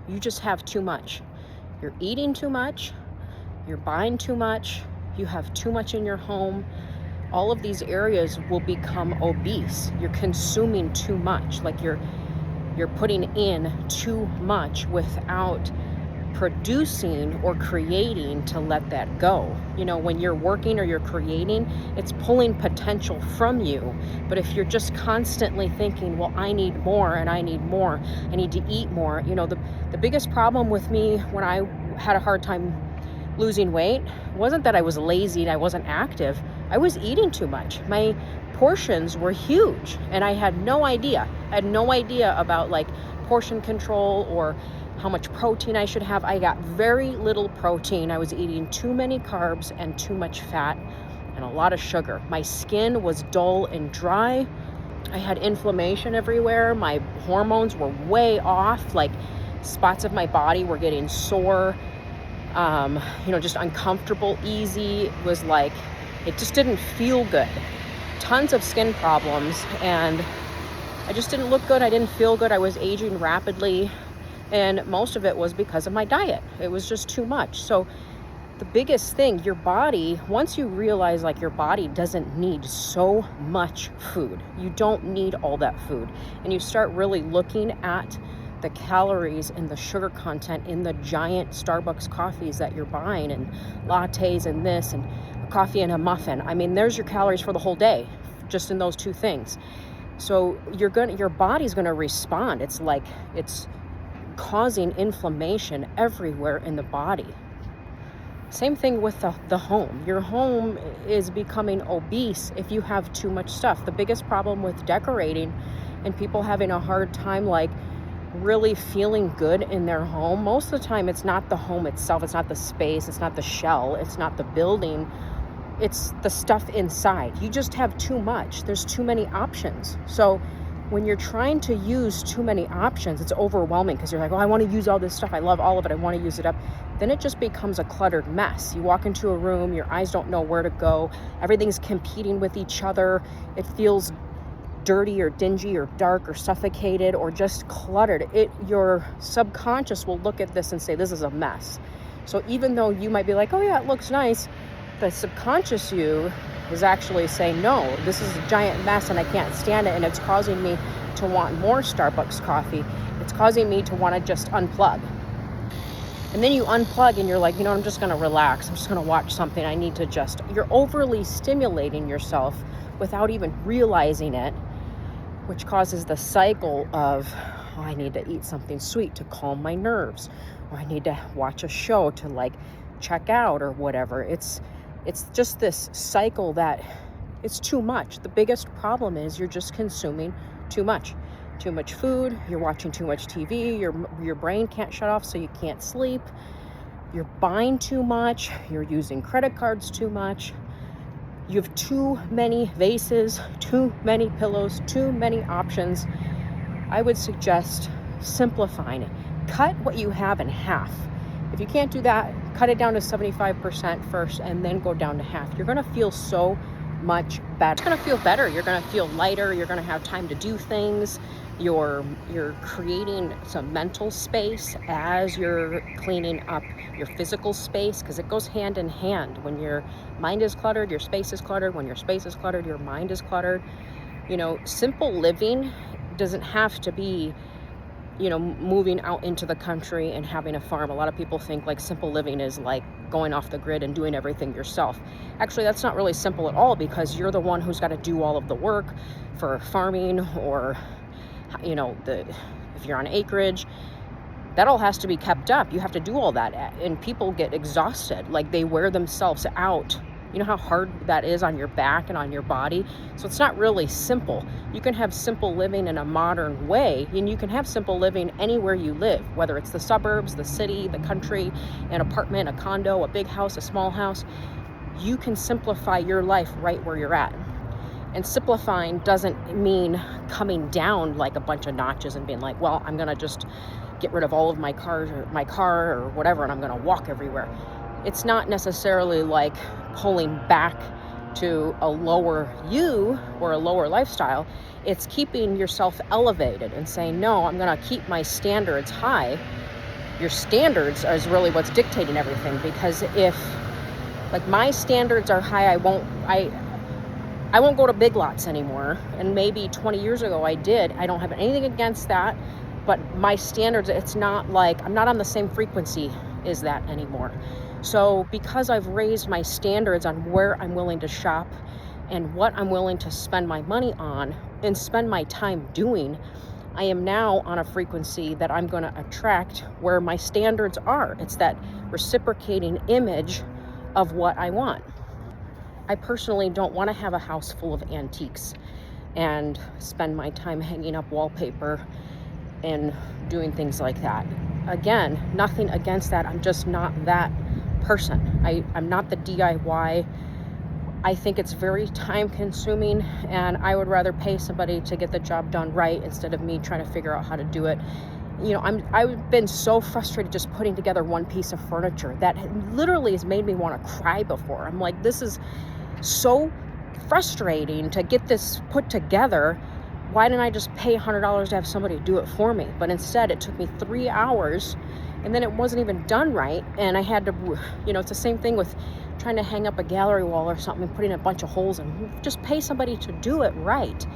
You just have too much. You're eating too much, you're buying too much, you have too much in your home. All of these areas will become obese. You're consuming too much, like you're putting in too much without producing or creating to let that go. You know, when you're working or you're creating, it's pulling potential from you. But if you're just constantly thinking, well, I need more and I need more, I need to eat more. You know, the biggest problem with me when I had a hard time losing weight wasn't that I was lazy and I wasn't active. I was eating too much. My portions were huge and I had no idea. I had no idea about like portion control or how much protein I should have. I got very little protein. I was eating too many carbs and too much fat and a lot of sugar. My skin was dull and dry. I had inflammation everywhere. My hormones were way off. Like spots of my body were getting sore. Just uncomfortable, easy. It was like, it just didn't feel good. Tons of skin problems, and I just didn't look good. I didn't feel good. I was aging rapidly, and most of it was because of my diet. It was just too much. So the biggest thing, your body, once you realize like your body doesn't need so much food, you don't need all that food, and you start really looking at the calories and the sugar content in the giant Starbucks coffees that you're buying and lattes and this and a coffee and a muffin. I mean, there's your calories for the whole day just in those two things. So your body's going to respond. It's like it's causing inflammation everywhere in the body. Same thing with the home. Your home is becoming obese if you have too much stuff. The biggest problem with decorating and people having a hard time like really feeling good in their home, most of the time it's not the home itself, it's not the space, it's not the shell, it's not the building, it's the stuff inside. You just have too much. There's too many options. So when you're trying to use too many options, it's overwhelming because you're like, oh, I want to use all this stuff, I love all of it, I want to use it up. Then it just becomes a cluttered mess. You walk into a room, your eyes don't know where to go, everything's competing with each other, it feels dirty or dingy or dark or suffocated or just cluttered. Your subconscious will look at this and say, this is a mess. So even though you might be like, oh yeah, it looks nice, the subconscious you is actually saying, no, this is a giant mess and I can't stand it, and it's causing me to want more Starbucks coffee. It's causing me to want to just unplug. And then you unplug and you're like, I'm just going to relax. I'm just going to watch something. You're overly stimulating yourself without even realizing it, which causes the cycle of, oh, I need to eat something sweet to calm my nerves, or I need to watch a show to like check out or whatever. It's just this cycle that it's too much. The biggest problem is you're just consuming too much food. You're watching too much TV. Your brain can't shut off, so you can't sleep. You're buying too much. You're using credit cards too much. You have too many vases, too many pillows, too many options. I would suggest simplifying it. Cut what you have in half. If you can't do that, cut it down to 75% first and then go down to half. You're going to feel so much better. It's going to feel better. You're going to feel lighter. You're going to have time to do things. You're creating some mental space as you're cleaning up your physical space, because it goes hand in hand. When your mind is cluttered, your space is cluttered. When your space is cluttered, your mind is cluttered. Simple living doesn't have to be, moving out into the country and having a farm. A lot of people think like simple living is like going off the grid and doing everything yourself. Actually, that's not really simple at all, because you're the one who's got to do all of the work for farming, or if you're on acreage, that all has to be kept up. You have to do all that, and people get exhausted. Like they wear themselves out. You know how hard that is on your back and on your body? So it's not really simple. You can have simple living in a modern way, and you can have simple living anywhere you live, whether it's the suburbs, the city, the country, an apartment, a condo, a big house, a small house. You can simplify your life right where you're at. And simplifying doesn't mean coming down like a bunch of notches and being like, well, I'm going to just get rid of all of my car or whatever, and I'm going to walk everywhere. It's not necessarily like pulling back to a lower you or a lower lifestyle. It's keeping yourself elevated and saying, no, I'm going to keep my standards high, Your standards is really what's dictating everything, because if like my standards are high, I won't go to Big Lots anymore. And maybe 20 years ago I did. I don't have anything against that, but my standards, it's not like I'm not on the same frequency as that anymore. So because I've raised my standards on where I'm willing to shop and what I'm willing to spend my money on and spend my time doing, I am now on a frequency that I'm going to attract where my standards are. It's that reciprocating image of what I want. I personally don't want to have a house full of antiques and spend my time hanging up wallpaper and doing things like that. Again, nothing against that. I'm just not that person. I'm not the DIY. I think it's very time consuming, and I would rather pay somebody to get the job done right instead of me trying to figure out how to do it. I've been so frustrated just putting together one piece of furniture that literally has made me want to cry before. I'm like, this is so frustrating to get this put together. Why didn't I just pay $100 to have somebody do it for me? But instead it took me 3 hours, and then it wasn't even done right. And I had to, it's the same thing with trying to hang up a gallery wall or something, putting a bunch of holes in. Just pay somebody to do it right,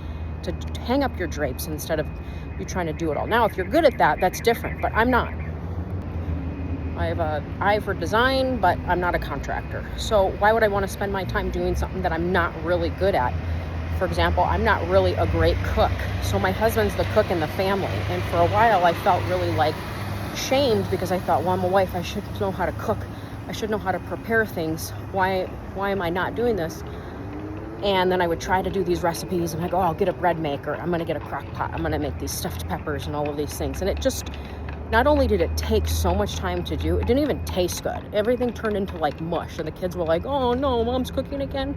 to hang up your drapes instead of you trying to do it all. Now, if you're good at that, that's different, but I'm not. I have an eye for design, but I'm not a contractor. So why would I want to spend my time doing something that I'm not really good at? For example, I'm not really a great cook. So my husband's the cook in the family. And for a while, I felt really like shamed because I thought, well, I'm a wife. I should know how to cook. I should know how to prepare things. Why am I not doing this? And then I would try to do these recipes, and I go, I'll get a bread maker. I'm going to get a crock pot. I'm going to make these stuffed peppers and all of these things. And it just, not only did it take so much time to do, it didn't even taste good. Everything turned into like mush. And the kids were like, oh no, mom's cooking again.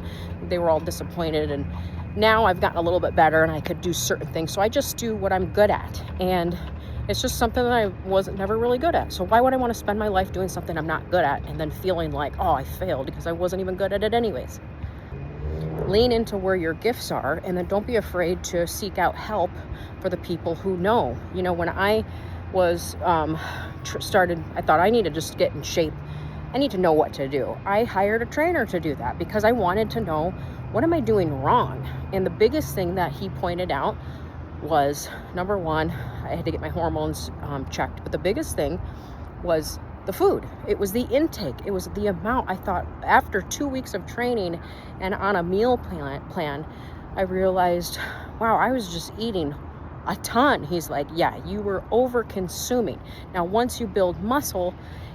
They were all disappointed. And now I've gotten a little bit better and I could do certain things. So I just do what I'm good at. And it's just something that I wasn't never really good at. So why would I want to spend my life doing something I'm not good at and then feeling like, oh, I failed because I wasn't even good at it anyways? Lean into where your gifts are, and then don't be afraid to seek out help for the people who know. When I was started, I thought I need to just get in shape. I need to know what to do. I hired a trainer to do that because I wanted to know, what am I doing wrong? And the biggest thing that he pointed out was, number one, I had to get my hormones checked. But the biggest thing was the food. It was the intake. It was the amount. I thought after 2 weeks of training and on a meal plan, I realized, wow, I was just eating a ton. He's like, yeah, you were over consuming. Now, once you build muscle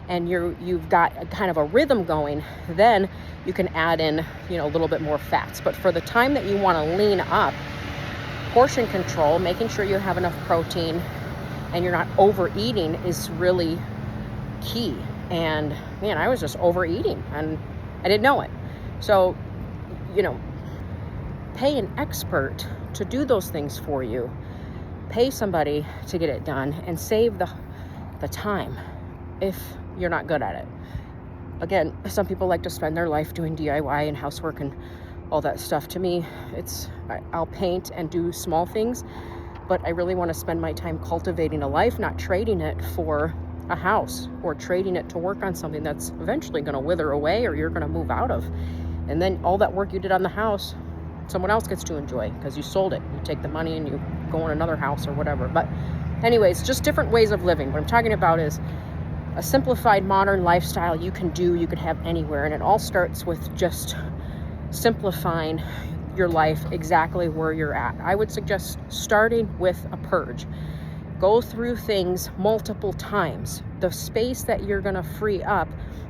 and you've got a kind of a rhythm going, then you can add in, a little bit more fats. But for the time that you want to lean up, portion control, making sure you have enough protein and you're not overeating is really key. And man, I was just overeating and I didn't know it. So, pay an expert to do those things for you. Pay somebody to get it done and save the time if you're not good at it. Again, some people like to spend their life doing DIY and housework and all that stuff. To me, I'll paint and do small things, but I really want to spend my time cultivating a life, not trading it for a house or trading it to work on something that's eventually going to wither away or you're going to move out of. And then all that work you did on the house, someone else gets to enjoy because you sold it. You take the money and you go in another house or whatever. But anyways, just different ways of living. What I'm talking about is a simplified modern lifestyle you can have anywhere. And it all starts with just simplifying your life exactly where you're at. I would suggest starting with a purge. Go through things multiple times. The space that you're going to free up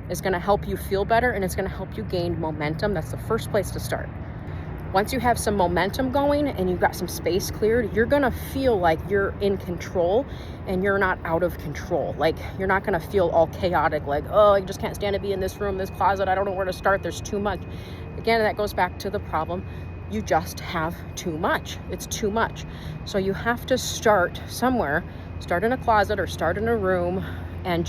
is going to help you feel better, and it's going to help you gain momentum. That's the first place to start. Once you have some momentum going and you've got some space cleared, you're going to feel like you're in control and you're not out of control. Like, you're not going to feel all chaotic, like, oh, I just can't stand to be in this room, this closet. I don't know where to start. There's too much. Again, that goes back to the problem. You just have too much. It's too much. So you have to start somewhere. Start in a closet or start in a room and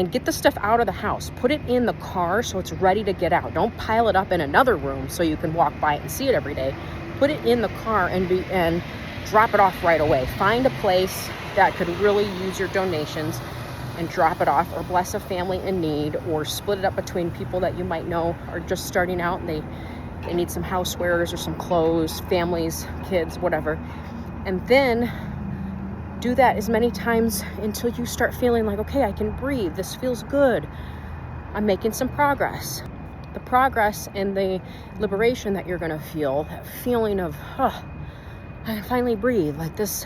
get the stuff out of the house. Put it in the car so it's ready to get out. Don't pile it up in another room so you can walk by it and see it every day. Put it in the car and drop it off right away. Find a place that could really use your donations and drop it off, or bless a family in need, or split it up between people that you might know are just starting out and they need some housewares or some clothes, families, kids, whatever. And then do that as many times until you start feeling like, okay, I can breathe. This feels good. I'm making some progress. The progress and the liberation that you're going to feel, that feeling of, oh, I can finally breathe, like this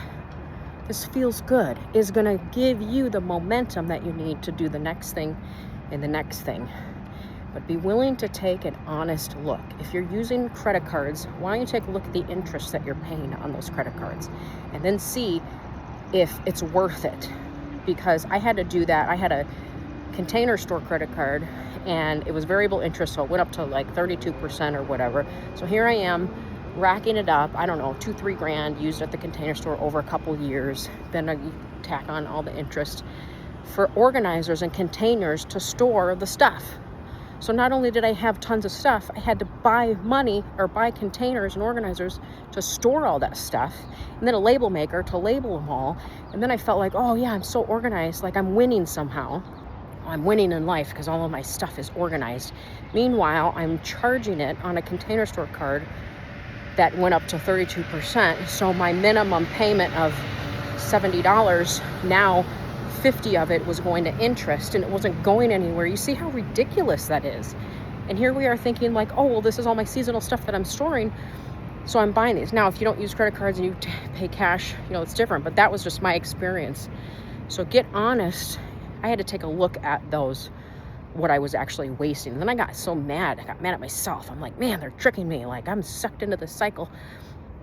feels good, is going to give you the momentum that you need to do the next thing and the next thing. But be willing to take an honest look. If you're using credit cards, why don't you take a look at the interest that you're paying on those credit cards and then see if it's worth it. Because I had to do that. I had a Container Store credit card and it was variable interest, so it went up to like 32% or whatever. So here I am racking it up, I don't know, $2-3 grand used at the Container Store over a couple years. Then I tack on all the interest for organizers and containers to store the stuff. So not only did I have tons of stuff, I had to buy money or buy containers and organizers to store all that stuff, and then a label maker to label them all. And then I felt like, oh yeah, I'm so organized, like I'm winning somehow. I'm winning in life because all of my stuff is organized. Meanwhile, I'm charging it on a Container Store card that went up to 32%. So my minimum payment of $70, now 50 of it was going to interest, and it wasn't going anywhere. You see how ridiculous that is? And here we are thinking like, oh, well, this is all my seasonal stuff that I'm storing, so I'm buying these. Now, if you don't use credit cards and you pay cash, it's different, but that was just my experience. So get honest. I had to take a look at what I was actually wasting. And then I got so mad. I got mad at myself. I'm like, man, they're tricking me. Like, I'm sucked into this cycle.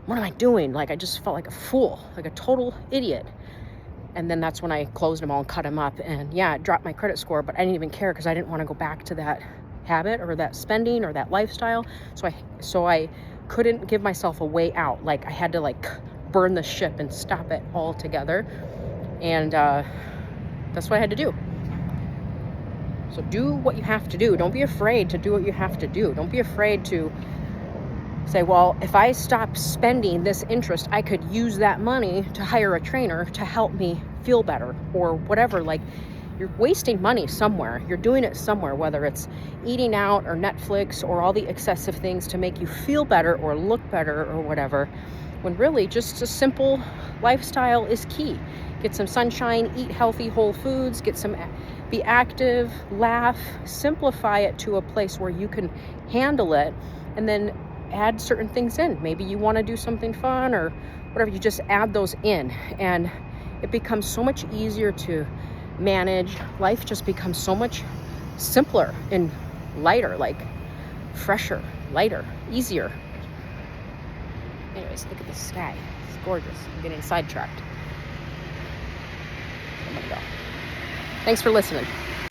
What am I doing? Like, I just felt like a fool, like a total idiot. And then that's when I closed them all and cut them up. And yeah, it dropped my credit score, but I didn't even care because I didn't want to go back to that habit or that spending or that lifestyle. So I couldn't give myself a way out. Like, I had to like burn the ship and stop it altogether. And that's what I had to do. So do what you have to do. Don't be afraid to do what you have to do. Don't be afraid to say, well, if I stop spending this interest, I could use that money to hire a trainer to help me feel better or whatever. Like, you're wasting money somewhere. You're doing it somewhere, whether it's eating out or Netflix or all the excessive things to make you feel better or look better or whatever, when really just a simple lifestyle is key. Get some sunshine, eat healthy whole foods, be active, laugh, simplify it to a place where you can handle it, and then add certain things in. Maybe you want to do something fun or whatever, you just add those in, and it becomes so much easier to manage. Life just becomes so much simpler and lighter, like fresher, lighter, easier. Anyways, look at the sky. It's gorgeous. I'm getting sidetracked. I'm gonna go. Thanks for listening.